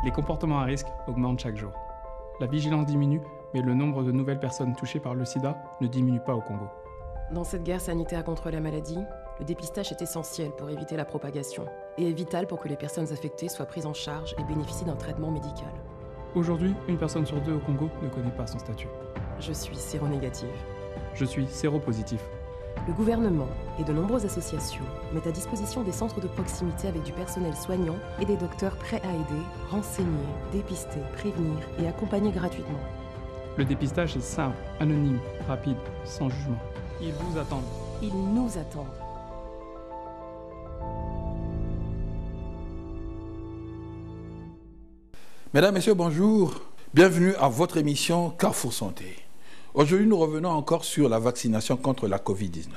Les comportements à risque augmentent chaque jour. La vigilance diminue, mais le nombre de nouvelles personnes touchées par le sida ne diminue pas au Congo. Dans cette guerre sanitaire contre la maladie, le dépistage est essentiel pour éviter la propagation et est vital pour que les personnes affectées soient prises en charge et bénéficient d'un traitement médical. Aujourd'hui, une personne sur deux au Congo ne connaît pas son statut. Je suis séronégative. Je suis séropositif. Le gouvernement et de nombreuses associations mettent à disposition des centres de proximité avec du personnel soignant et des docteurs prêts à aider, renseigner, dépister, prévenir et accompagner gratuitement. Le dépistage est simple, anonyme, rapide, sans jugement. Ils vous attendent. Ils nous attendent. Mesdames, Messieurs, bonjour. Bienvenue à votre émission Carrefour Santé. Aujourd'hui, nous revenons encore sur la vaccination contre la Covid-19.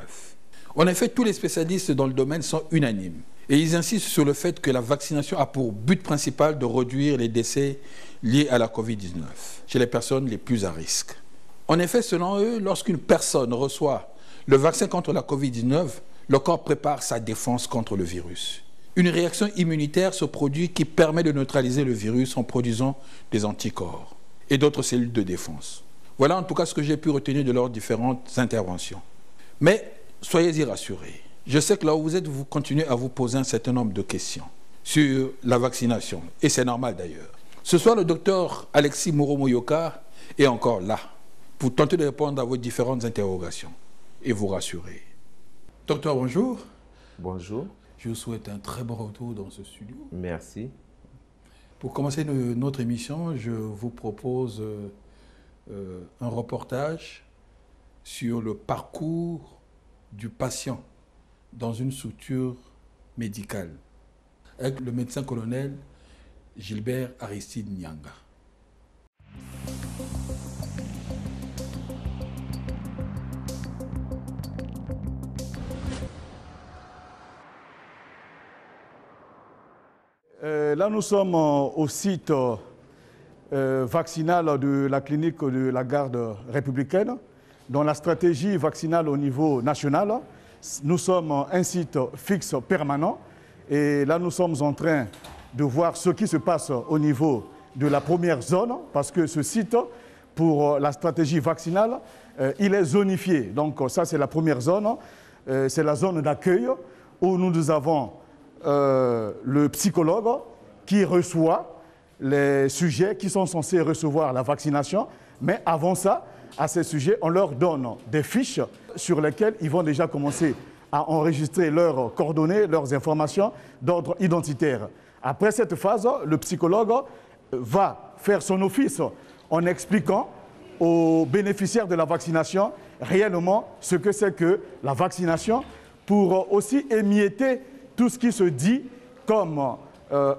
En effet, tous les spécialistes dans le domaine sont unanimes et ils insistent sur le fait que la vaccination a pour but principal de réduire les décès liés à la Covid-19 chez les personnes les plus à risque. En effet, selon eux, lorsqu'une personne reçoit le vaccin contre la Covid-19, le corps prépare sa défense contre le virus. Une réaction immunitaire se produit qui permet de neutraliser le virus en produisant des anticorps et d'autres cellules de défense. Voilà en tout cas ce que j'ai pu retenir de leurs différentes interventions. Mais soyez-y rassurés. Je sais que là où vous êtes, vous continuez à vous poser un certain nombre de questions sur la vaccination. Et c'est normal d'ailleurs. Ce soir, le docteur Alexis Mouro-Moyoka est encore là pour tenter de répondre à vos différentes interrogations et vous rassurer. Docteur, bonjour. Bonjour. Je vous souhaite un très bon retour dans ce studio. Merci. Pour commencer notre émission, je vous propose un reportage sur le parcours du patient dans une structure médicale avec le médecin-colonel Gilbert Aristide Nyanga. Là, nous sommes au site vaccinal de la clinique de la garde républicaine, dans la stratégie vaccinale au niveau national. Nous sommes un site fixe permanent et là, nous sommes en train de voir ce qui se passe au niveau de la première zone, parce que ce site, pour la stratégie vaccinale, il est zonifié. Donc ça, c'est la première zone, c'est la zone d'accueil où nous avons le psychologue qui reçoit les sujets qui sont censés recevoir la vaccination. Mais avant ça, à ces sujets, on leur donne des fiches sur lesquelles ils vont déjà commencer à enregistrer leurs coordonnées, leurs informations d'ordre identitaire. Après cette phase, le psychologue va faire son office en expliquant aux bénéficiaires de la vaccination réellement ce que c'est que la vaccination, pour aussi émietter tout ce qui se dit comme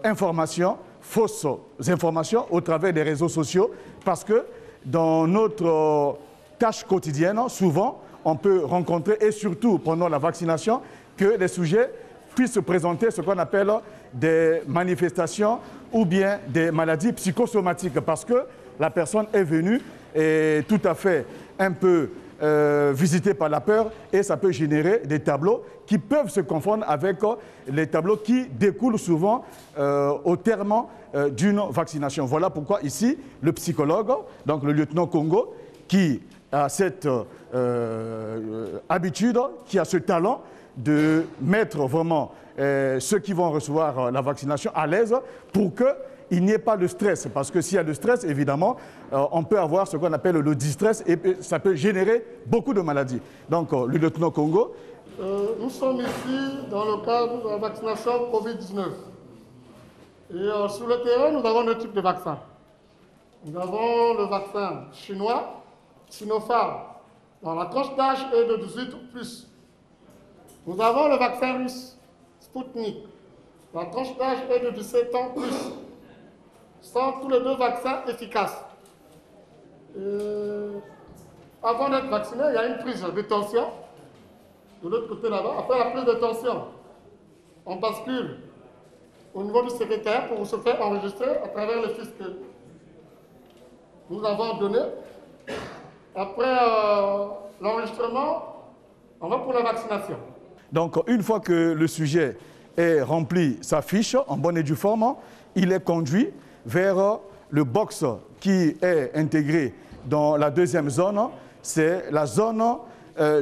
information, fausses informations au travers des réseaux sociaux, parce que dans notre tâche quotidienne, souvent, on peut rencontrer, et surtout pendant la vaccination, que les sujets puissent se présenter ce qu'on appelle des manifestations ou bien des maladies psychosomatiques, parce que la personne est venue et tout à fait un peu visité par la peur, et ça peut générer des tableaux qui peuvent se confondre avec les tableaux qui découlent souvent au terme d'une vaccination. Voilà pourquoi ici, le psychologue, donc le lieutenant Congo, qui a cette habitude, qui a ce talent de mettre vraiment ceux qui vont recevoir la vaccination à l'aise pour qu'il n'y ait pas de stress. Parce que s'il y a de stress, évidemment, on peut avoir ce qu'on appelle le distress et ça peut générer beaucoup de maladies. Donc, le lieutenant Congo. Nous sommes ici dans le cadre de la vaccination Covid-19. Et sur le terrain, nous avons deux types de vaccins. Nous avons le vaccin chinois, Sinopharm, dans la tranche d'âge est de 18+. Nous avons le vaccin russe, Sputnik. La tranche d'âge est de 17 ans+. Ce sont tous les deux vaccins efficaces. Avant d'être vacciné, il y a une prise de tension. De l'autre côté là-bas, après la prise de tension, on bascule au niveau du secrétaire pour se faire enregistrer à travers le fiche que nous avons donné. Après l'enregistrement, on va pour la vaccination. Donc, une fois que le sujet est rempli sa fiche en bonne et due forme, il est conduit vers le box qui est intégré dans la deuxième zone. C'est la zone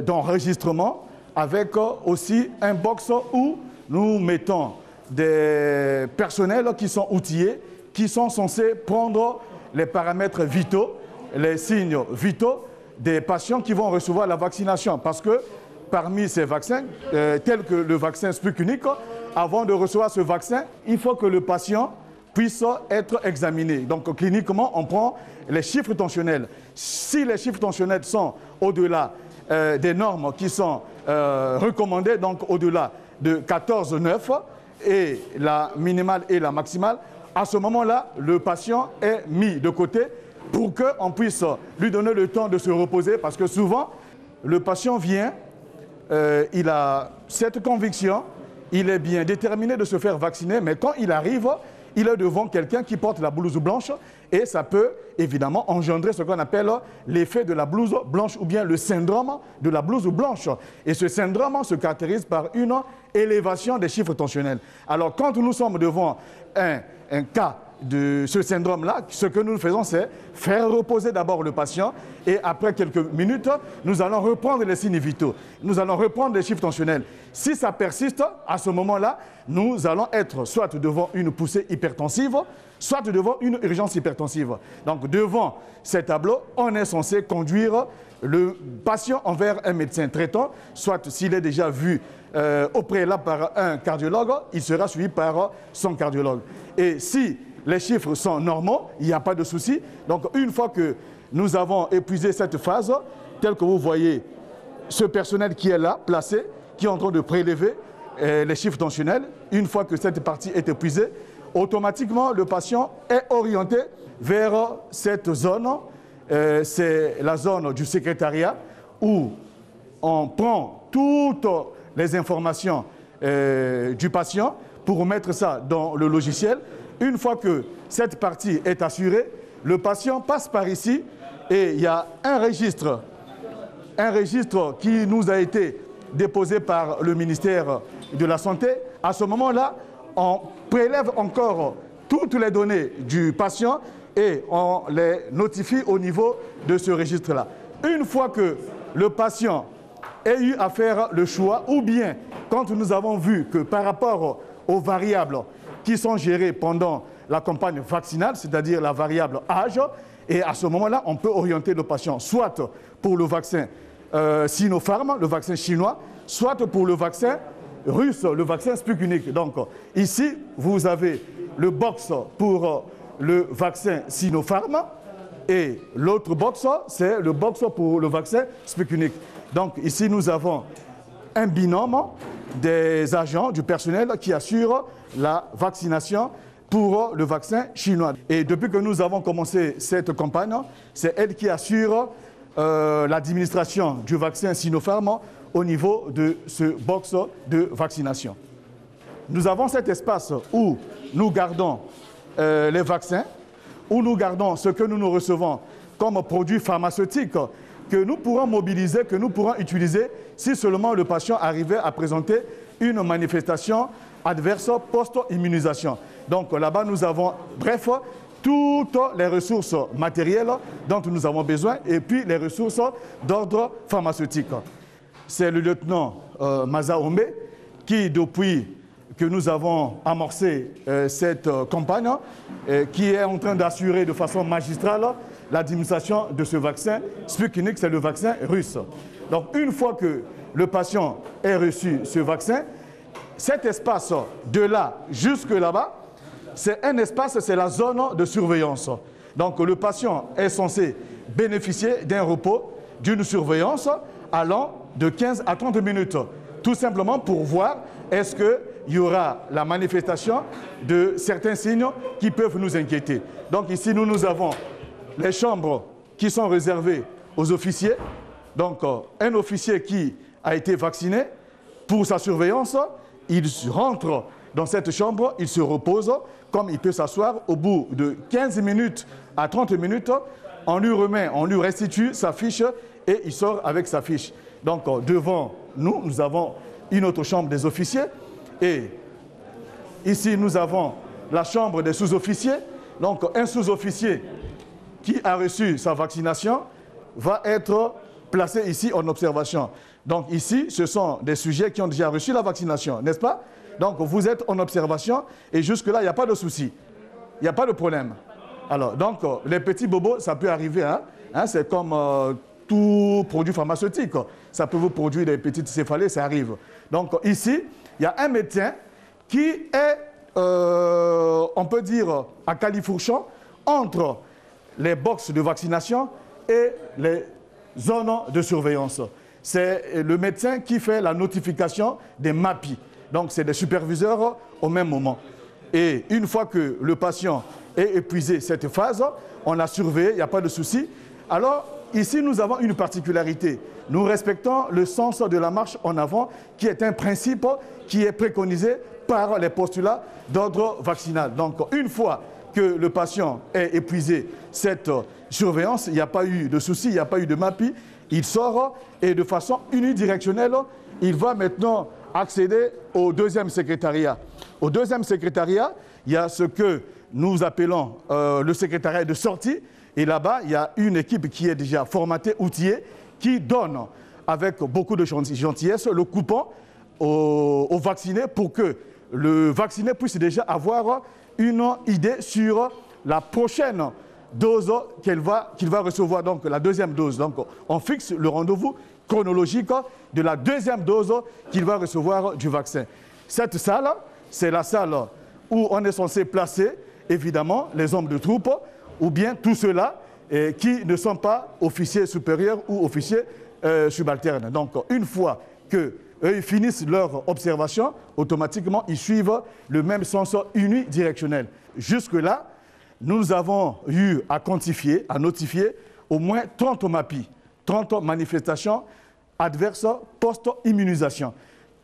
d'enregistrement avec aussi un box où nous mettons des personnels qui sont outillés, qui sont censés prendre les paramètres vitaux, les signes vitaux des patients qui vont recevoir la vaccination. Parce que parmi ces vaccins, tels que le vaccin Sputnik, avant de recevoir ce vaccin, il faut que le patient puisse être examiné. Donc cliniquement, on prend les chiffres tensionnels. Si les chiffres tensionnels sont au-delà des normes qui sont recommandées, donc au-delà de 14,9 et la minimale et la maximale, à ce moment-là, le patient est mis de côté pour qu'on puisse lui donner le temps de se reposer, parce que souvent, le patient vient, il a cette conviction, il est bien déterminé de se faire vacciner, mais quand il arrive, il est devant quelqu'un qui porte la blouse blanche et ça peut évidemment engendrer ce qu'on appelle l'effet de la blouse blanche ou bien le syndrome de la blouse blanche. Et ce syndrome se caractérise par une élévation des chiffres tensionnels. Alors quand nous sommes devant un cas de ce syndrome-là, ce que nous faisons, c'est faire reposer d'abord le patient et après quelques minutes, nous allons reprendre les signes vitaux. Nous allons reprendre les chiffres tensionnels. Si ça persiste, à ce moment-là, nous allons être soit devant une poussée hypertensive, soit devant une urgence hypertensive. Donc devant ces tableaux, on est censé conduire le patient envers un médecin traitant, soit s'il est déjà vu au préalable par un cardiologue, il sera suivi par son cardiologue. Et si les chiffres sont normaux, il n'y a pas de souci. Donc une fois que nous avons épuisé cette phase, telle que vous voyez ce personnel qui est là, placé, qui est en train de prélever les chiffres tensionnels, une fois que cette partie est épuisée, automatiquement le patient est orienté vers cette zone. C'est la zone du secrétariat où on prend toutes les informations du patient pour mettre ça dans le logiciel. Une fois que cette partie est assurée, le patient passe par ici et il y a un registre qui nous a été déposé par le ministère de la Santé. À ce moment-là, on prélève encore toutes les données du patient et on les notifie au niveau de ce registre-là. Une fois que le patient ait eu à faire le choix, ou bien quand nous avons vu que par rapport aux variables qui sont gérées pendant la campagne vaccinale, c'est-à-dire la variable âge, et à ce moment-là, on peut orienter le patient soit pour le vaccin Sinopharm, le vaccin chinois, soit pour le vaccin russe, le vaccin Sputnik. Donc ici, vous avez le box pour le vaccin Sinopharm et l'autre box, c'est le box pour le vaccin Sputnik. Donc ici, nous avons un binôme des agents, du personnel qui assure la vaccination pour le vaccin chinois. Et depuis que nous avons commencé cette campagne, c'est elle qui assure l'administration du vaccin Sinopharm au niveau de ce box de vaccination. Nous avons cet espace où nous gardons les vaccins, où nous gardons ce que nous recevons comme produits pharmaceutiques que nous pourrons mobiliser, que nous pourrons utiliser si seulement le patient arrivait à présenter une manifestation adverse post-immunisation. Donc là-bas, nous avons, bref, toutes les ressources matérielles dont nous avons besoin et puis les ressources d'ordre pharmaceutique. C'est le lieutenant Maza Ombe qui, depuis que nous avons amorcé cette campagne, qui est en train d'assurer de façon magistrale l'administration de ce vaccin. Sputnik, c'est le vaccin russe. Donc une fois que le patient ait reçu ce vaccin, cet espace de là jusque là-bas, c'est un espace, c'est la zone de surveillance. Donc le patient est censé bénéficier d'un repos, d'une surveillance allant de 15 à 30 minutes, tout simplement pour voir est-ce qu'il y aura la manifestation de certains signes qui peuvent nous inquiéter. Donc ici, nous avons les chambres qui sont réservées aux officiers. Donc un officier qui a été vacciné, pour sa surveillance, il rentre dans cette chambre, il se repose, comme il peut s'asseoir, au bout de 15 minutes à 30 minutes, on lui remet, on lui restitue sa fiche et il sort avec sa fiche. Donc devant nous, nous avons une autre chambre des officiers et ici nous avons la chambre des sous-officiers. Donc un sous-officier qui a reçu sa vaccination va être placé ici en observation. Donc ici, ce sont des sujets qui ont déjà reçu la vaccination, n'est-ce pas? Donc vous êtes en observation et jusque-là, il n'y a pas de souci. Il n'y a pas de problème. Alors, donc, les petits bobos, ça peut arriver. C'est comme tout produit pharmaceutique. Ça peut vous produire des petites céphalées, ça arrive. Donc ici, il y a un médecin qui est, on peut dire, à califourchon entre les boxes de vaccination et les zones de surveillance. C'est le médecin qui fait la notification des MAPI. Donc, c'est des superviseurs au même moment. Et une fois que le patient est épuisé cette phase, on l'a surveillé, il n'y a pas de souci. Alors, ici, nous avons une particularité. Nous respectons le sens de la marche en avant, qui est un principe qui est préconisé par les postulats d'ordre vaccinal. Donc, une fois que le patient est épuisé cette surveillance, il n'y a pas eu de souci, il n'y a pas eu de MAPI, il sort et de façon unidirectionnelle, il va maintenant accéder au deuxième secrétariat. Au deuxième secrétariat, il y a ce que nous appelons le secrétariat de sortie. Et là-bas, il y a une équipe qui est déjà formatée, outillée, qui donne avec beaucoup de gentillesse le coupon aux vaccinés pour que le vacciné puisse déjà avoir une idée sur la prochaine dose qu'il va recevoir, donc la deuxième dose. Donc on fixe le rendez-vous chronologique de la deuxième dose qu'il va recevoir du vaccin. Cette salle, c'est la salle où on est censé placer, évidemment, les hommes de troupe ou bien tous ceux-là qui ne sont pas officiers supérieurs ou officiers subalternes. Donc, une fois qu'eux finissent leur observation, automatiquement, ils suivent le même sens unidirectionnel. Jusque-là, nous avons eu à quantifier, à notifier au moins 30 MAPI, 30 manifestations adverses post-immunisation.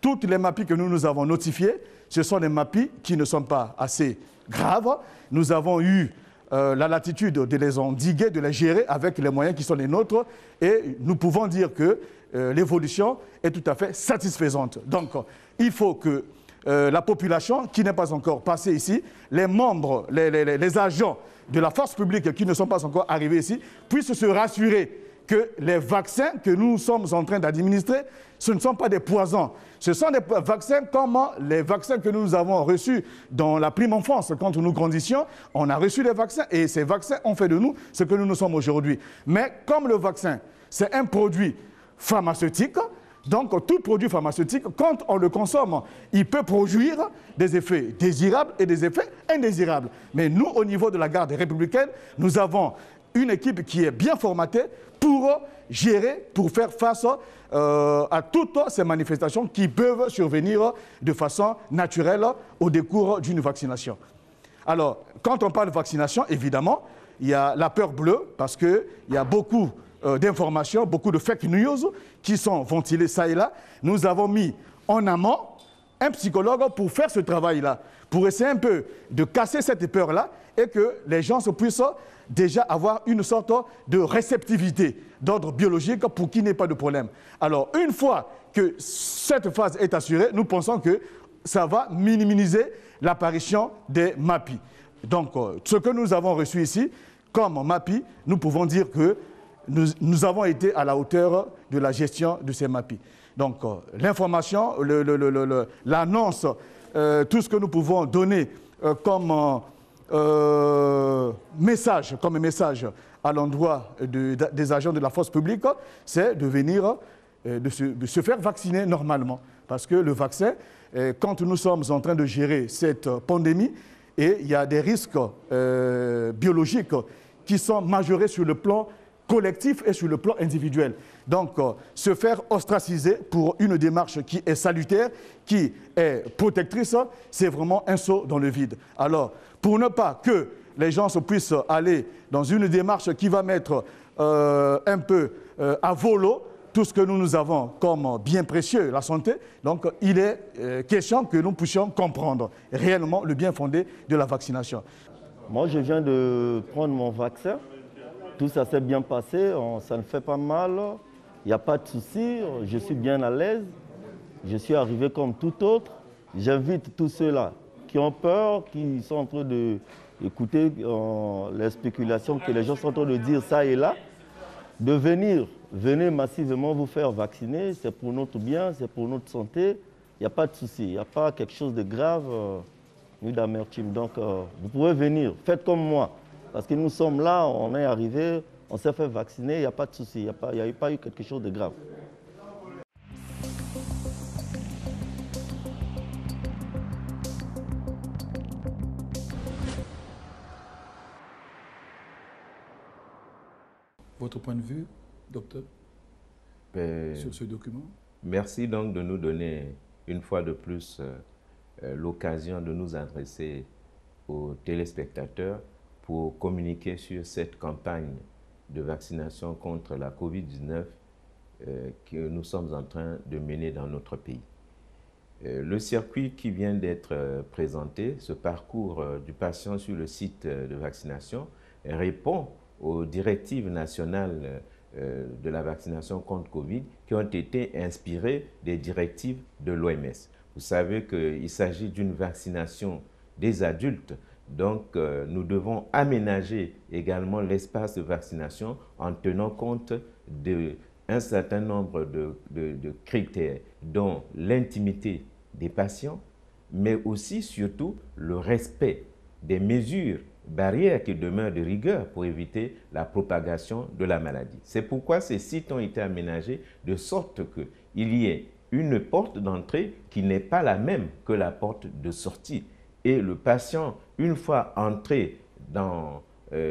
Toutes les MAPI que nous avons notifiées, ce sont des MAPI qui ne sont pas assez graves. Nous avons eu la latitude de les endiguer, de les gérer avec les moyens qui sont les nôtres et nous pouvons dire que l'évolution est tout à fait satisfaisante. Donc, il faut que la population qui n'est pas encore passée ici, les membres, les agents de la force publique qui ne sont pas encore arrivés ici, puissent se rassurer que les vaccins que nous sommes en train d'administrer, ce ne sont pas des poisons. Ce sont des vaccins comme les vaccins que nous avons reçus dans la prime enfance. Quand nous grandissions, on a reçu des vaccins et ces vaccins ont fait de nous ce que nous sommes aujourd'hui. Mais comme le vaccin, c'est un produit pharmaceutique, donc tout produit pharmaceutique, quand on le consomme, il peut produire des effets désirables et des effets indésirables. Mais nous, au niveau de la garde républicaine, nous avons une équipe qui est bien formatée pour gérer, pour faire face à toutes ces manifestations qui peuvent survenir de façon naturelle au décours d'une vaccination. Alors, quand on parle de vaccination, évidemment, il y a la peur bleue parce qu'il y a beaucoup d'informations, beaucoup de fake news qui sont ventilées ça et là. Nous avons mis en amont un psychologue pour faire ce travail-là, pour essayer un peu de casser cette peur-là et que les gens se puissent déjà avoir une sorte de réceptivité d'ordre biologique pour qu'il n'y ait pas de problème. Alors, une fois que cette phase est assurée, nous pensons que ça va minimiser l'apparition des MAPI. Donc, ce que nous avons reçu ici, comme MAPI, nous pouvons dire que nous avons été à la hauteur de la gestion de ces MAPI. Donc, l'information, l'annonce, tout ce que nous pouvons donner comme message à l'endroit des agents de la force publique, c'est de venir, de se faire vacciner normalement. Parce que le vaccin, quand nous sommes en train de gérer cette pandémie, et il y a des risques biologiques qui sont majorés sur le plan collectif et sur le plan individuel. Donc, se faire ostraciser pour une démarche qui est salutaire, qui est protectrice, c'est vraiment un saut dans le vide. Alors, pour ne pas que les gens se puissent aller dans une démarche qui va mettre un peu à volo tout ce que nous avons comme bien précieux, la santé, donc il est question que nous puissions comprendre réellement le bien fondé de la vaccination. Moi, je viens de prendre mon vaccin. Tout ça s'est bien passé, ça ne fait pas mal, il n'y a pas de souci, je suis bien à l'aise. Je suis arrivé comme tout autre. J'invite tous ceux-là qui ont peur, qui sont en train de écouter les spéculations que les gens sont en train de dire ça et là, de venez massivement vous faire vacciner, c'est pour notre bien, c'est pour notre santé, il n'y a pas de souci, il n'y a pas quelque chose de grave ni d'amertume. Donc vous pouvez venir, faites comme moi, parce que nous sommes là, on est arrivé, on s'est fait vacciner, il n'y a pas de souci, il n'y a pas eu quelque chose de grave. Votre point de vue, docteur, sur ce document? Merci donc de nous donner une fois de plus l'occasion de nous adresser aux téléspectateurs pour communiquer sur cette campagne de vaccination contre la COVID-19 que nous sommes en train de mener dans notre pays. Le circuit qui vient d'être présenté, ce parcours du patient sur le site de vaccination, répond aux directives nationales de la vaccination contre Covid qui ont été inspirées des directives de l'OMS. Vous savez qu'il s'agit d'une vaccination des adultes, donc nous devons aménager également l'espace de vaccination en tenant compte d'un certain nombre de critères, dont l'intimité des patients, mais aussi surtout le respect des mesures barrières qui demeurent de rigueur pour éviter la propagation de la maladie. C'est pourquoi ces sites ont été aménagés de sorte qu'il y ait une porte d'entrée qui n'est pas la même que la porte de sortie. Et le patient, une fois entré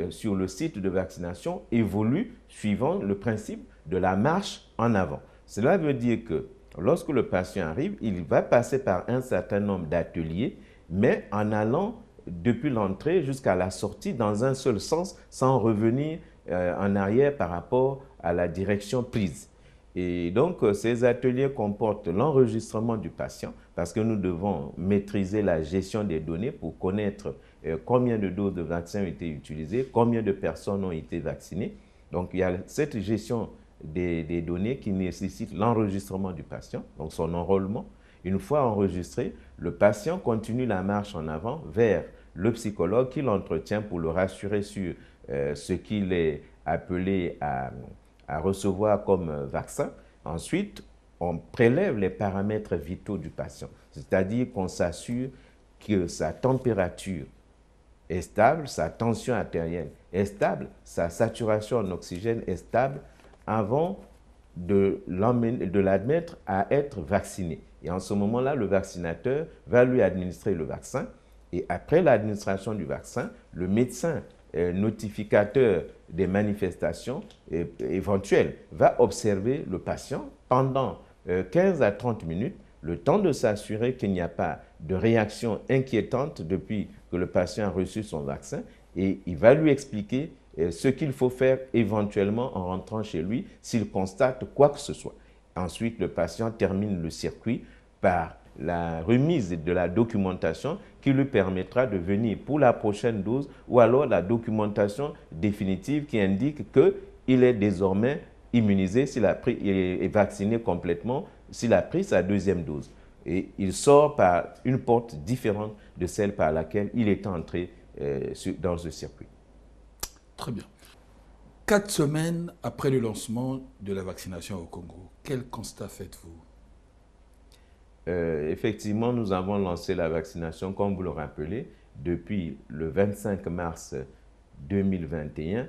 sur le site de vaccination, évolue suivant le principe de la marche en avant. Cela veut dire que lorsque le patient arrive, il va passer par un certain nombre d'ateliers, mais en allant depuis l'entrée jusqu'à la sortie dans un seul sens, sans revenir en arrière par rapport à la direction prise. Et donc, ces ateliers comportent l'enregistrement du patient, parce que nous devons maîtriser la gestion des données pour connaître combien de doses de vaccins ont été utilisées, combien de personnes ont été vaccinées. Donc, il y a cette gestion des données qui nécessite l'enregistrement du patient, donc son enrôlement. Une fois enregistré, le patient continue la marche en avant vers le psychologue qui l'entretient pour le rassurer sur ce qu'il est appelé à recevoir comme vaccin. Ensuite, on prélève les paramètres vitaux du patient, c'est-à-dire qu'on s'assure que sa température est stable, sa tension artérielle est stable, sa saturation en oxygène est stable avant de l'admettre à être vacciné. Et en ce moment-là, le vaccinateur va lui administrer le vaccin. Et après l'administration du vaccin, le médecin notificateur des manifestations éventuelles va observer le patient pendant 15 à 30 minutes, le temps de s'assurer qu'il n'y a pas de réaction inquiétante depuis que le patient a reçu son vaccin, et il va lui expliquer ce qu'il faut faire éventuellement en rentrant chez lui s'il constate quoi que ce soit. Ensuite, le patient termine le circuit par la remise de la documentation qui lui permettra de venir pour la prochaine dose, ou alors la documentation définitive qui indique qu'il est désormais immunisé, s'il a pris, il est vacciné complètement, s'il a pris sa deuxième dose. Et il sort par une porte différente de celle par laquelle il est entré dans ce circuit. Très bien. 4 semaines après le lancement de la vaccination au Congo, quel constat faites-vous? Effectivement, nous avons lancé la vaccination, comme vous le rappelez, depuis le 25 mars 2021,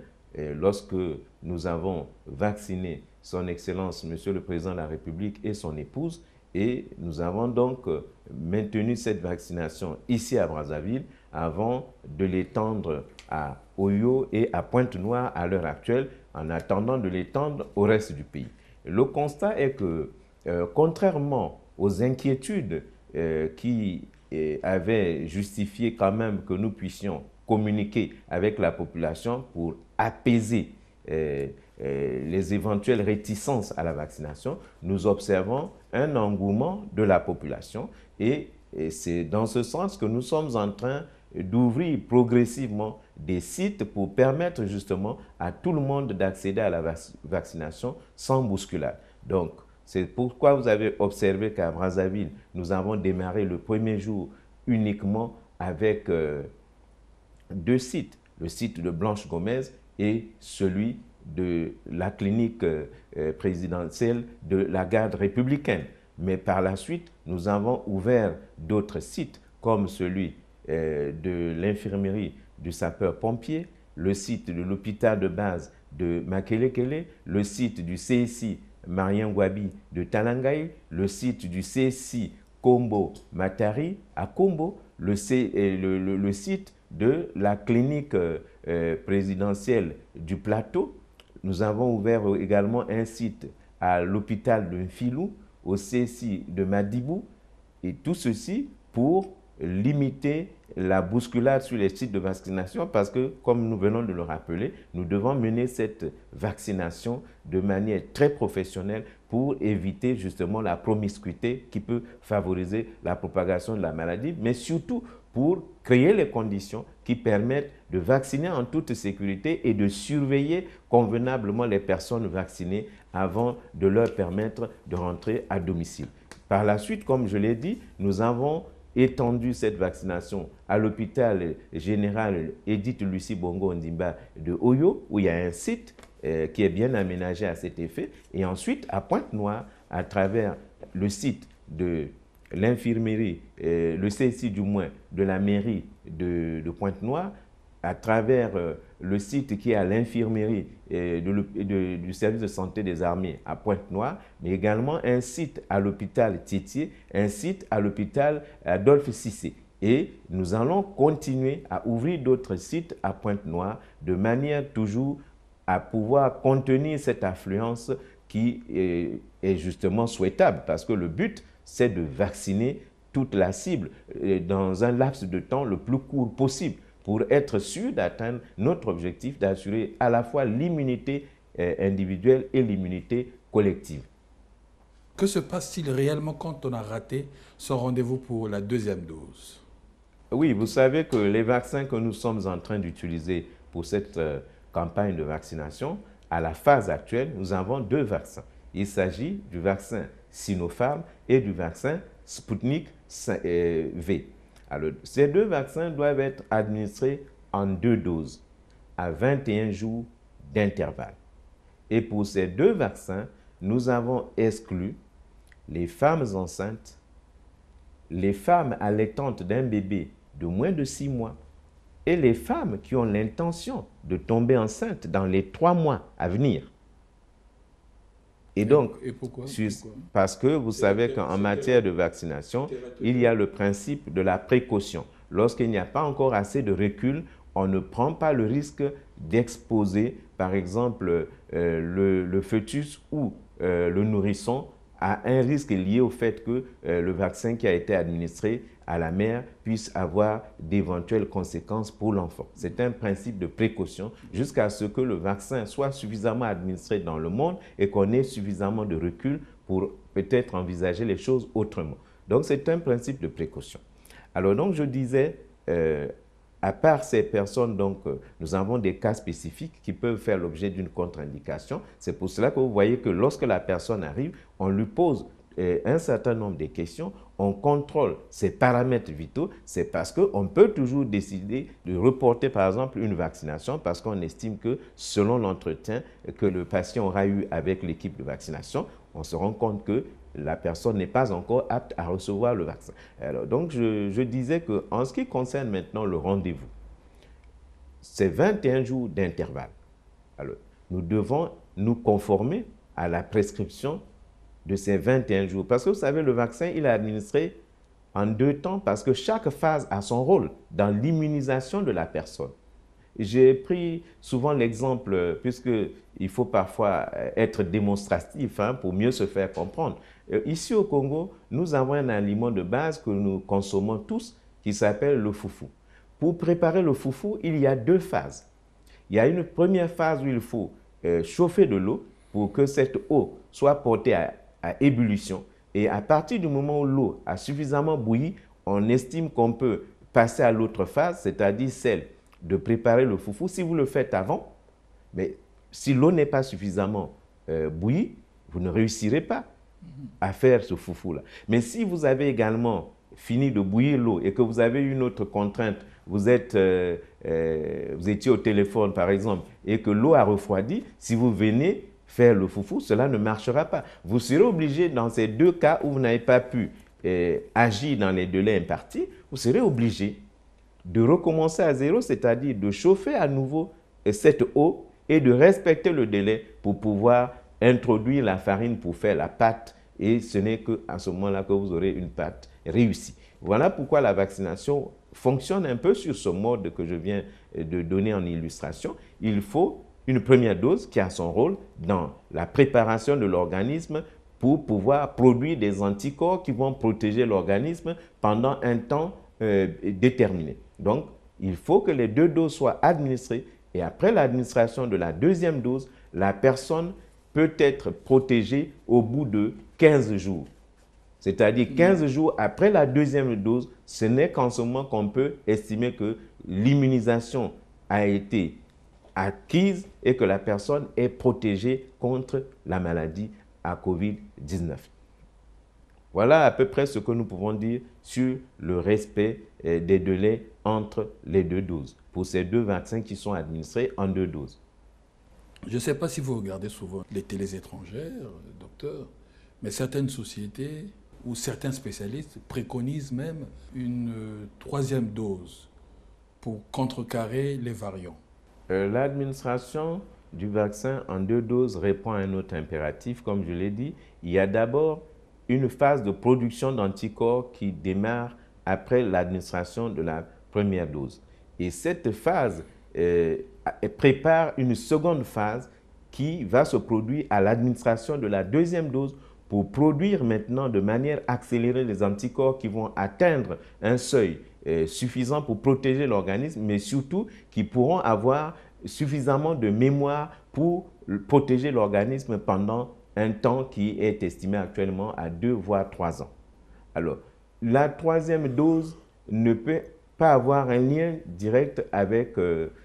lorsque nous avons vacciné son Excellence, Monsieur le Président de la République et son épouse, et nous avons donc maintenu cette vaccination ici à Brazzaville avant de l'étendre à Oyo et à Pointe-Noire à l'heure actuelle, en attendant de l'étendre au reste du pays. Le constat est que, contrairement aux inquiétudes qui avaient justifié quand même que nous puissions communiquer avec la population pour apaiser les éventuelles réticences à la vaccination, nous observons un engouement de la population, et c'est dans ce sens que nous sommes en train d'ouvrir progressivement des sites pour permettre justement à tout le monde d'accéder à la vaccination sans bousculade. Donc, c'est pourquoi vous avez observé qu'à Brazzaville, nous avons démarré le premier jour uniquement avec 2 sites, le site de Blanche Gomez et celui de la clinique présidentielle de la garde républicaine. Mais par la suite, nous avons ouvert d'autres sites comme celui de l'infirmerie du sapeur-pompier, le site de l'hôpital de base de Makelekele, le site du CSI Mariangwabi de Talangaï, le site du CSI Kombo Matari à Kombo, le site de la clinique présidentielle du Plateau. Nous avons ouvert également un site à l'hôpital de Mfilou, au CSI de Madibou, et tout ceci pour limiter la bousculade sur les sites de vaccination parce que, comme nous venons de le rappeler, nous devons mener cette vaccination de manière très professionnelle pour éviter justement la promiscuité qui peut favoriser la propagation de la maladie, mais surtout pour créer les conditions qui permettent de vacciner en toute sécurité et de surveiller convenablement les personnes vaccinées avant de leur permettre de rentrer à domicile. Par la suite, comme je l'ai dit, nous avons étendu cette vaccination à l'hôpital général Edith Lucie Bongo Ndimba de Oyo, où il y a un site qui est bien aménagé à cet effet, et ensuite à Pointe-Noire, à travers le site de l'infirmerie, le CSI du moins, de la mairie de Pointe-Noire, à travers le site qui est à l'infirmerie du service de santé des armées à Pointe-Noire, mais également un site à l'hôpital Tietier, un site à l'hôpital Adolphe Cissé. Et nous allons continuer à ouvrir d'autres sites à Pointe-Noire de manière toujours à pouvoir contenir cette affluence qui est justement souhaitable parce que le but, c'est de vacciner toute la cible dans un laps de temps le plus court possible pour être sûr d'atteindre notre objectif d'assurer à la fois l'immunité individuelle et l'immunité collective. Que se passe-t-il réellement quand on a raté son rendez-vous pour la 2e dose? Oui, vous savez que les vaccins que nous sommes en train d'utiliser pour cette campagne de vaccination, à la phase actuelle, nous avons 2 vaccins. Il s'agit du vaccin Sinopharm et du vaccin Sputnik V. Alors, ces 2 vaccins doivent être administrés en 2 doses, à 21 jours d'intervalle. Et pour ces 2 vaccins, nous avons exclu les femmes enceintes, les femmes allaitantes d'un bébé de moins de 6 mois et les femmes qui ont l'intention de tomber enceintes dans les 3 mois à venir. Et donc, pourquoi? Parce que vous savez qu'en matière de vaccination, il y a le principe de la précaution. Lorsqu'il n'y a pas encore assez de recul, on ne prend pas le risque d'exposer, par exemple, le fœtus ou le nourrisson à un risque lié au fait que le vaccin qui a été administré à la mère puisse avoir d'éventuelles conséquences pour l'enfant. C'est un principe de précaution jusqu'à ce que le vaccin soit suffisamment administré dans le monde et qu'on ait suffisamment de recul pour peut-être envisager les choses autrement. Donc c'est un principe de précaution. Alors donc je disais, à part ces personnes, donc, nous avons des cas spécifiques qui peuvent faire l'objet d'une contre-indication. C'est pour cela que vous voyez que lorsque la personne arrive, on lui pose un certain nombre de questions, on contrôle ses paramètres vitaux. C'est parce qu'on peut toujours décider de reporter, par exemple, une vaccination parce qu'on estime que, selon l'entretien que le patient aura eu avec l'équipe de vaccination, on se rend compte que la personne n'est pas encore apte à recevoir le vaccin. Alors, donc, je disais qu'en ce qui concerne maintenant le rendez-vous, c'est 21 jours d'intervalle. Alors, nous devons nous conformer à la prescription de ces 21 jours. Parce que vous savez, le vaccin, il est administré en 2 temps parce que chaque phase a son rôle dans l'immunisation de la personne. J'ai pris souvent l'exemple, puisqu'il faut parfois être démonstratif pour mieux se faire comprendre. Ici au Congo, nous avons un aliment de base que nous consommons tous qui s'appelle le foufou. Pour préparer le foufou, il y a 2 phases. Il y a une première phase où il faut chauffer de l'eau pour que cette eau soit portée à ébullition. Et à partir du moment où l'eau a suffisamment bouilli, on estime qu'on peut passer à l'autre phase, c'est-à-dire celle de préparer le foufou. Si vous le faites avant, mais si l'eau n'est pas suffisamment bouillie, vous ne réussirez pas à faire ce foufou-là. Mais si vous avez également fini de bouillir l'eau et que vous avez une autre contrainte, vous étiez au téléphone par exemple et que l'eau a refroidi, si vous venez faire le foufou, cela ne marchera pas. Vous serez obligé, dans ces deux cas où vous n'avez pas pu agir dans les délais impartis, vous serez obligé de recommencer à zéro, c'est-à-dire de chauffer à nouveau cette eau et de respecter le délai pour pouvoir introduire la farine pour faire la pâte. Et ce n'est qu'à ce moment-là que vous aurez une pâte réussie. Voilà pourquoi la vaccination fonctionne un peu sur ce mode que je viens de donner en illustration. Il faut une première dose qui a son rôle dans la préparation de l'organisme pour pouvoir produire des anticorps qui vont protéger l'organisme pendant un temps déterminé. Donc, il faut que les 2 doses soient administrées et après l'administration de la 2e dose, la personne peut être protégée au bout de 15 jours. C'est-à-dire 15 jours après la 2e dose, ce n'est qu'en ce moment qu'on peut estimer que l'immunisation a été acquise et que la personne est protégée contre la maladie à Covid-19. Voilà à peu près ce que nous pouvons dire sur le respect des délais entre les 2 doses, pour ces 2 vaccins qui sont administrés en 2 doses. Je ne sais pas si vous regardez souvent les télés étrangères, docteur, mais certaines sociétés ou certains spécialistes préconisent même une 3e dose pour contrecarrer les variants. L'administration du vaccin en 2 doses répond à un autre impératif. Comme je l'ai dit, il y a d'abord une phase de production d'anticorps qui démarre après l'administration de la 1re dose. Et cette phase prépare une seconde phase qui va se produire à l'administration de la 2e dose pour produire maintenant de manière accélérée les anticorps qui vont atteindre un seuil suffisant pour protéger l'organisme, mais surtout qui pourront avoir suffisamment de mémoire pour protéger l'organisme pendant un temps qui est estimé actuellement à 2 voire 3 ans. Alors, la 3e dose ne peut pas avoir un lien direct avec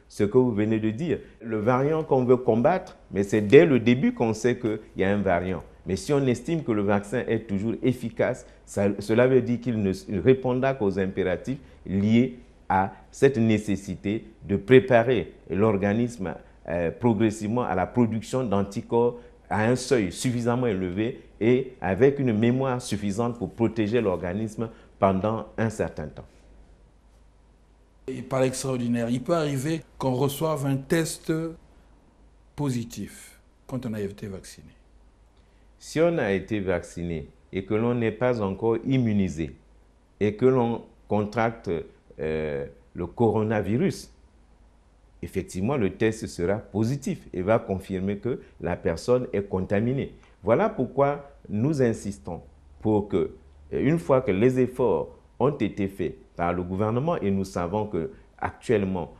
ce que vous venez de dire. Le variant qu'on veut combattre, mais c'est dès le début qu'on sait qu'il y a un variant. Mais si on estime que le vaccin est toujours efficace, cela veut dire qu'il ne répondra qu'aux impératifs liés à cette nécessité de préparer l'organisme progressivement à la production d'anticorps à un seuil suffisamment élevé et avec une mémoire suffisante pour protéger l'organisme pendant un certain temps. Et par extraordinaire, il peut arriver qu'on reçoive un test positif quand on a été vacciné. Si on a été vacciné et que l'on n'est pas encore immunisé et que l'on contracte le coronavirus, effectivement, le test sera positif et va confirmer que la personne est contaminée. Voilà pourquoi nous insistons pour que, une fois que les efforts ont été faits par le gouvernement, et nous savons qu'actuellement,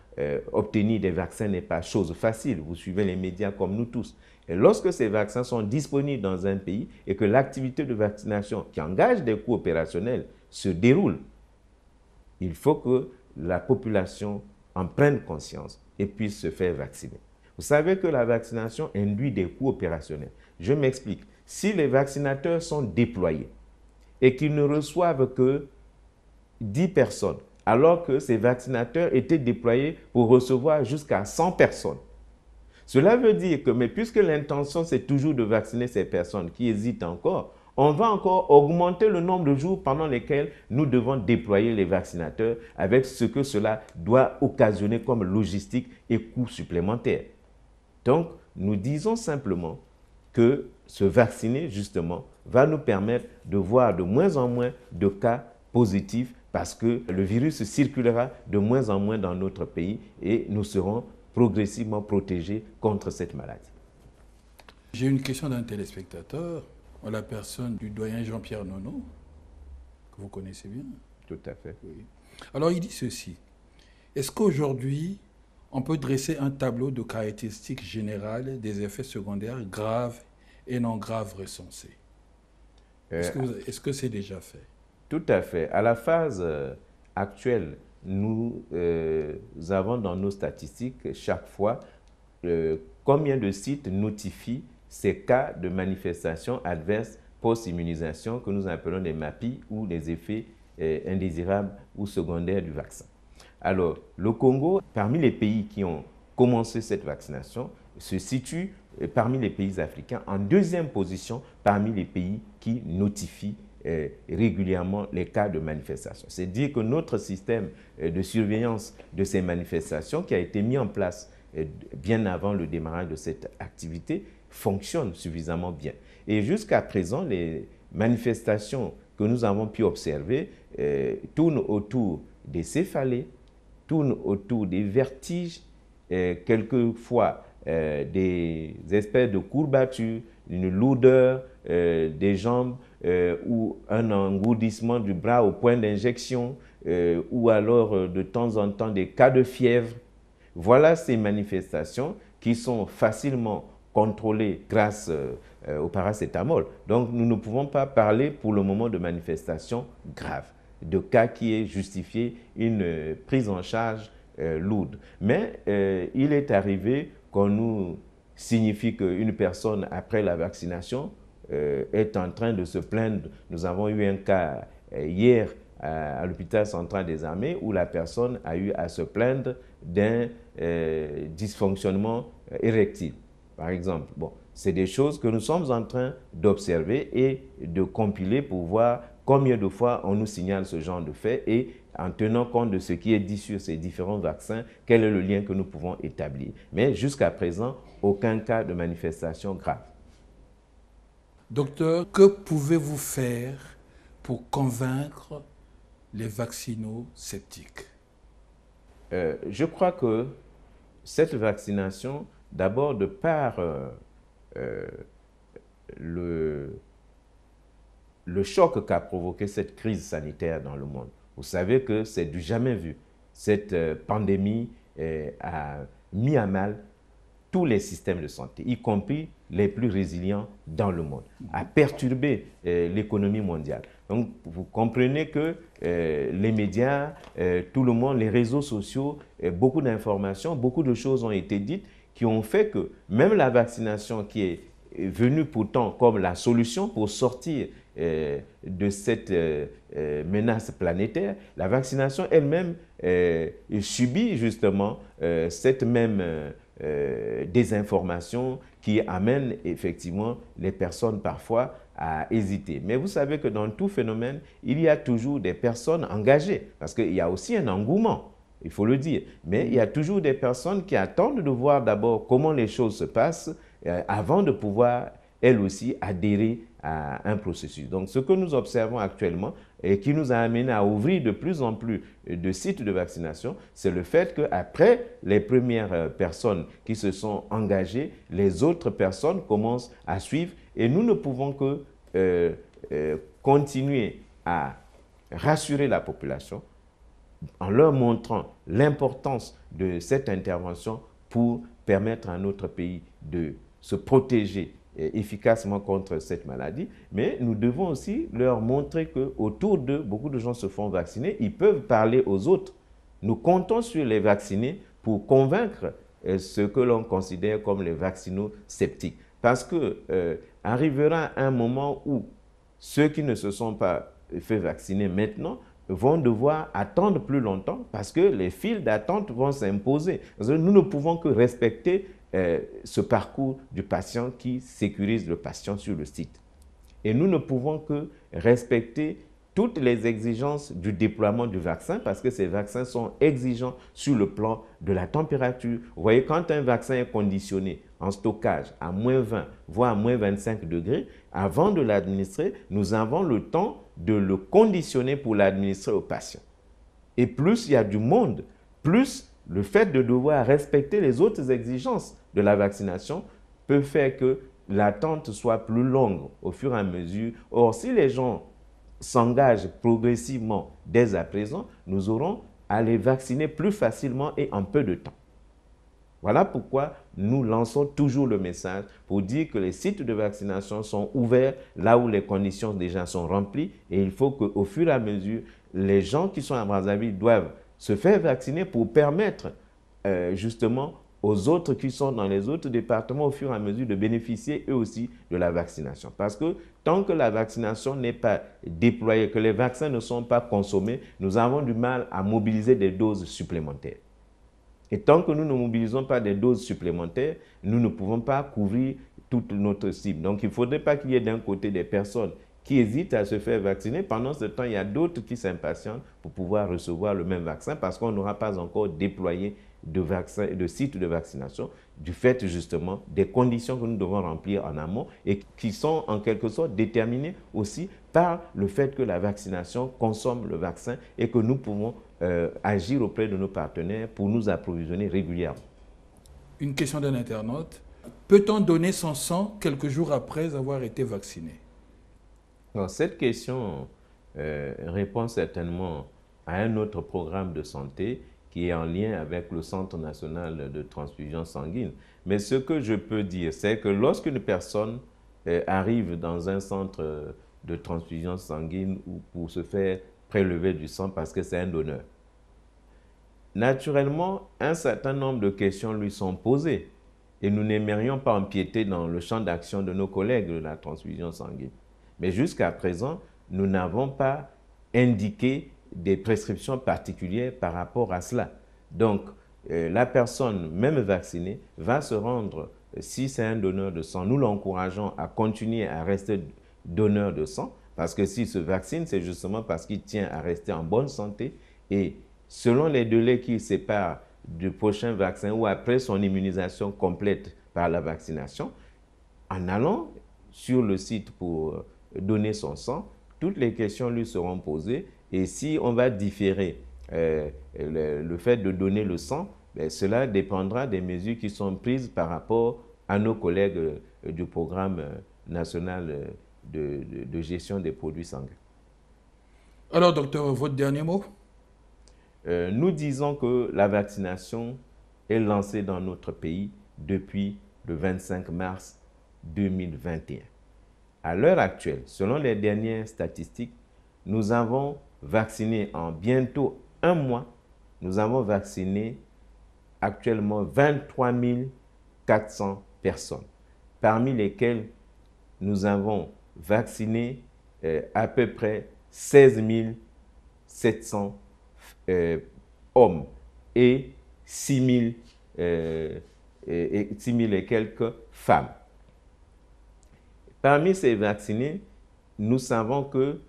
obtenir des vaccins n'est pas chose facile, vous suivez les médias comme nous tous. Et lorsque ces vaccins sont disponibles dans un pays et que l'activité de vaccination qui engage des coûts opérationnels se déroule, il faut que la population en prenne conscience et puisse se faire vacciner. Vous savez que la vaccination induit des coûts opérationnels. Je m'explique. Si les vaccinateurs sont déployés et qu'ils ne reçoivent que 10 personnes, alors que ces vaccinateurs étaient déployés pour recevoir jusqu'à 100 personnes, cela veut dire que, mais puisque l'intention c'est toujours de vacciner ces personnes qui hésitent encore, on va encore augmenter le nombre de jours pendant lesquels nous devons déployer les vaccinateurs avec ce que cela doit occasionner comme logistique et coûts supplémentaires. Donc, nous disons simplement que se vacciner, justement, va nous permettre de voir de moins en moins de cas positifs parce que le virus circulera de moins en moins dans notre pays et nous serons progressivement protégés contre cette maladie. J'ai une question d'un téléspectateur, en la personne du doyen Jean-Pierre Nono, que vous connaissez bien. Tout à fait. Oui. Alors il dit ceci, est-ce qu'aujourd'hui, on peut dresser un tableau de caractéristiques générales des effets secondaires graves et non graves recensés? Est-ce que c'est déjà fait? Tout à fait. À la phase actuelle, nous avons dans nos statistiques chaque fois combien de sites notifient ces cas de manifestations adverses post-immunisation que nous appelons des MAPI ou des effets indésirables ou secondaires du vaccin. Alors, le Congo, parmi les pays qui ont commencé cette vaccination, se situe parmi les pays africains en deuxième position parmi les pays qui notifient régulièrement les cas de manifestation. C'est dire que notre système de surveillance de ces manifestations qui a été mis en place bien avant le démarrage de cette activité fonctionne suffisamment bien. Et jusqu'à présent, les manifestations que nous avons pu observer tournent autour des céphalées, tournent autour des vertiges, quelquefois des espèces de courbatures, une lourdeur des jambes ou un engourdissement du bras au point d'injection ou alors de temps en temps des cas de fièvre. Voilà ces manifestations qui sont facilement contrôlées grâce au paracétamol. Donc nous ne pouvons pas parler pour le moment de manifestations graves, de cas qui aient justifié une prise en charge lourde. Mais il est arrivé qu'on nous signifie qu'une personne, après la vaccination, est en train de se plaindre. Nous avons eu un cas hier à l'hôpital central des armées où la personne a eu à se plaindre d'un dysfonctionnement érectile, par exemple. Bon, c'est des choses que nous sommes en train d'observer et de compiler pour voir combien de fois on nous signale ce genre de fait et en tenant compte de ce qui est dit sur ces différents vaccins, quel est le lien que nous pouvons établir. Mais jusqu'à présent, aucun cas de manifestation grave. Docteur, que pouvez-vous faire pour convaincre les vaccinosceptiques? Je crois que cette vaccination, d'abord de par le choc qu'a provoqué cette crise sanitaire dans le monde. Vous savez que c'est du jamais vu. Cette pandémie a mis à mal tous les systèmes de santé, y compris les plus résilients dans le monde, a perturbé l'économie mondiale. Donc, vous comprenez que les médias, tout le monde, les réseaux sociaux, beaucoup d'informations, beaucoup de choses ont été dites qui ont fait que même la vaccination qui est venue pourtant comme la solution pour sortir de cette menace planétaire, la vaccination elle-même subit justement cette même désinformation qui amène effectivement les personnes parfois à hésiter. Mais vous savez que dans tout phénomène, il y a toujours des personnes engagées, parce qu'il y a aussi un engouement, il faut le dire. Mais il y a toujours des personnes qui attendent de voir d'abord comment les choses se passent avant de pouvoir, elles aussi, adhérer à un processus. Donc, ce que nous observons actuellement et qui nous a amené à ouvrir de plus en plus de sites de vaccination, c'est le fait qu'après les premières personnes qui se sont engagées, les autres personnes commencent à suivre et nous ne pouvons que continuer à rassurer la population en leur montrant l'importance de cette intervention pour permettre à notre pays de se protéger efficacement contre cette maladie, mais nous devons aussi leur montrer qu'autour d'eux, beaucoup de gens se font vacciner, ils peuvent parler aux autres. Nous comptons sur les vaccinés pour convaincre ce que l'on considère comme les vaccinosceptiques. Parce que arrivera un moment où ceux qui ne se sont pas fait vacciner maintenant vont devoir attendre plus longtemps parce que les files d'attente vont s'imposer. Nous ne pouvons que respecter ce parcours du patient qui sécurise le patient sur le site. Et nous ne pouvons que respecter toutes les exigences du déploiement du vaccin parce que ces vaccins sont exigeants sur le plan de la température. Vous voyez, quand un vaccin est conditionné en stockage à moins 20, voire à moins 25 degrés, avant de l'administrer, nous avons le temps de le conditionner pour l'administrer au patient. Et plus il y a du monde, plus le fait de devoir respecter les autres exigences de la vaccination peut faire que l'attente soit plus longue au fur et à mesure. Or, si les gens s'engagent progressivement dès à présent, nous aurons à les vacciner plus facilement et en peu de temps. Voilà pourquoi nous lançons toujours le message pour dire que les sites de vaccination sont ouverts là où les conditions déjà sont remplies et il faut qu'au fur et à mesure, les gens qui sont à Brazzaville doivent se faire vacciner pour permettre justement aux autres qui sont dans les autres départements au fur et à mesure de bénéficier eux aussi de la vaccination. Parce que tant que la vaccination n'est pas déployée, que les vaccins ne sont pas consommés, nous avons du mal à mobiliser des doses supplémentaires. Et tant que nous ne mobilisons pas des doses supplémentaires, nous ne pouvons pas couvrir toute notre cible. Donc il ne faudrait pas qu'il y ait d'un côté des personnes qui hésitent à se faire vacciner. Pendant ce temps, il y a d'autres qui s'impatientent pour pouvoir recevoir le même vaccin parce qu'on n'aura pas encore déployé de sites de vaccination du fait justement des conditions que nous devons remplir en amont et qui sont en quelque sorte déterminées aussi par le fait que la vaccination consomme le vaccin et que nous pouvons agir auprès de nos partenaires pour nous approvisionner régulièrement. Une question d'un internaute. Peut-on donner son sang quelques jours après avoir été vacciné? Alors, cette question répond certainement à un autre programme de santé qui est en lien avec le Centre national de transfusion sanguine. Mais ce que je peux dire, c'est que lorsqu'une personne arrive dans un centre de transfusion sanguine ou pour se faire prélever du sang parce que c'est un donneur, naturellement, un certain nombre de questions lui sont posées et nous n'aimerions pas empiéter dans le champ d'action de nos collègues de la transfusion sanguine. Mais jusqu'à présent, nous n'avons pas indiqué des prescriptions particulières par rapport à cela. Donc, la personne, même vaccinée, va se rendre, si c'est un donneur de sang, nous l'encourageons à continuer à rester donneur de sang, parce que s'il se vaccine, c'est justement parce qu'il tient à rester en bonne santé. Et selon les délais qui séparent du prochain vaccin ou après son immunisation complète par la vaccination, en allant sur le site pour donner son sang, toutes les questions lui seront posées. Et si on va différer le fait de donner le sang, cela dépendra des mesures qui sont prises par rapport à nos collègues du programme national de gestion des produits sanguins. Alors, docteur, votre dernier mot? Nous disons que la vaccination est lancée dans notre pays depuis le 25 mars 2021. À l'heure actuelle, selon les dernières statistiques, nous avons vacciné en bientôt un mois, nous avons vacciné actuellement 23 400 personnes, parmi lesquelles nous avons vacciné à peu près 16 700 hommes et 6 000 et quelques femmes. Parmi ces vaccinés, nous savons que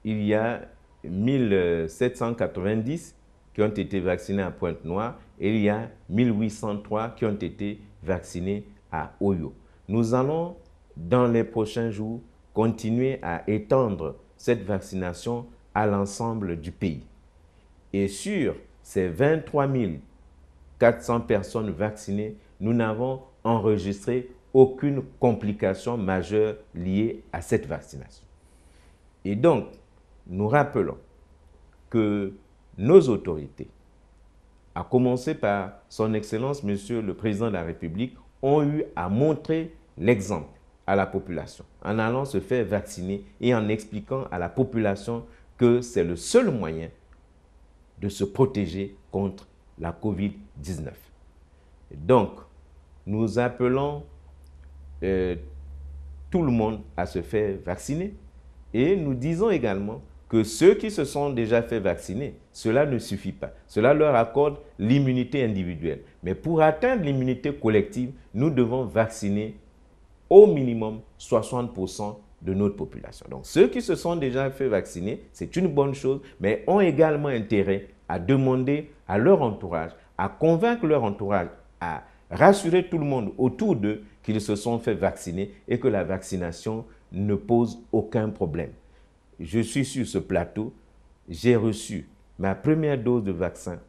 il y a 1790 qui ont été vaccinés à Pointe-Noire et il y a 1803 qui ont été vaccinés à Oyo. Nous allons, dans les prochains jours, continuer à étendre cette vaccination à l'ensemble du pays. Et sur ces 23 400 personnes vaccinées, nous n'avons enregistré aucune complication majeure liée à cette vaccination. Et donc, nous rappelons que nos autorités, à commencer par son Excellence, Monsieur le Président de la République, ont eu à montrer l'exemple à la population en allant se faire vacciner et en expliquant à la population que c'est le seul moyen de se protéger contre la COVID-19. Donc, nous appelons tout le monde à se faire vacciner et nous disons également que ceux qui se sont déjà fait vacciner, cela ne suffit pas. Cela leur accorde l'immunité individuelle. Mais pour atteindre l'immunité collective, nous devons vacciner au minimum 60% de notre population. Donc ceux qui se sont déjà fait vacciner, c'est une bonne chose, mais ont également intérêt à demander à leur entourage, à convaincre leur entourage, à rassurer tout le monde autour d'eux qu'ils se sont fait vacciner et que la vaccination ne pose aucun problème. Je suis sur ce plateau, j'ai reçu ma première dose de vaccin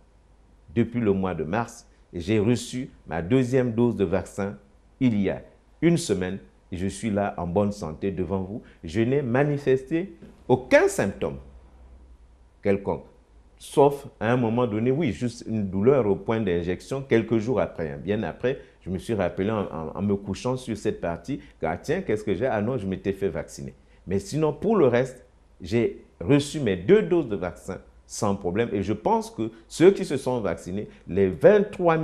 depuis le mois de mars et j'ai reçu ma deuxième dose de vaccin il y a une semaine et je suis là en bonne santé devant vous. Je n'ai manifesté aucun symptôme quelconque, sauf à un moment donné, oui, juste une douleur au point d'injection quelques jours après. Bien après, je me suis rappelé en me couchant sur cette partie, ah tiens, qu'est-ce que j'ai? Ah non, je m'étais fait vacciner. Mais sinon, pour le reste, j'ai reçu mes 2 doses de vaccin sans problème. Et je pense que ceux qui se sont vaccinés, les 23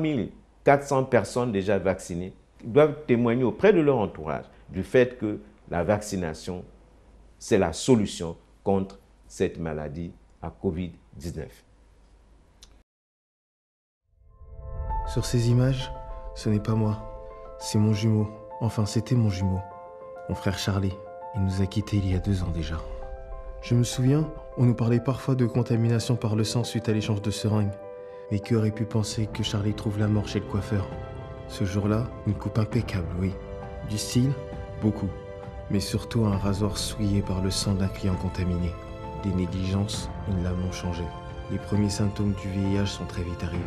400 personnes déjà vaccinées, doivent témoigner auprès de leur entourage du fait que la vaccination, c'est la solution contre cette maladie à Covid-19. Sur ces images, ce n'est pas moi, c'est mon jumeau. Enfin, c'était mon jumeau, mon frère Charlie. Il nous a quittés il y a 2 ans déjà. Je me souviens, on nous parlait parfois de contamination par le sang suite à l'échange de seringues. Mais qui aurait pu penser que Charlie trouve la mort chez le coiffeur? Ce jour-là, une coupe impeccable, oui. Du style, beaucoup. Mais surtout un rasoir souillé par le sang d'un client contaminé. Des négligences, une lame non changée. Les premiers symptômes du VIH sont très vite arrivés.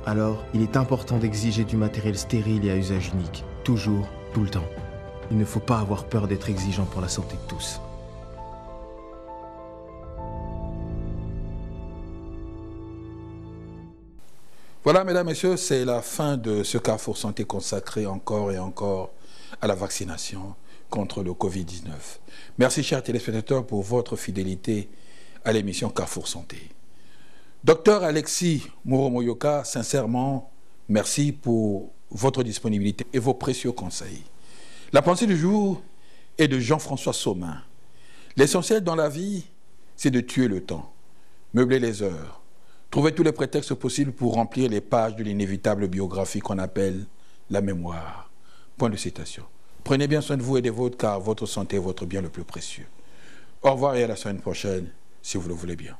Alors, il est important d'exiger du matériel stérile et à usage unique. Toujours, tout le temps. Il ne faut pas avoir peur d'être exigeant pour la santé de tous. Voilà, mesdames, messieurs, c'est la fin de ce Carrefour Santé consacré encore et encore à la vaccination contre le Covid-19. Merci, chers téléspectateurs, pour votre fidélité à l'émission Carrefour Santé. Docteur Alexis Mouro-Moyoka, sincèrement, merci pour votre disponibilité et vos précieux conseils. La pensée du jour est de Jean-François Saumin. L'essentiel dans la vie, c'est de tuer le temps, meubler les heures, trouver tous les prétextes possibles pour remplir les pages de l'inévitable biographie qu'on appelle la mémoire. Point de citation. Prenez bien soin de vous et des vôtres, car votre santé est votre bien le plus précieux. Au revoir et à la semaine prochaine, si vous le voulez bien.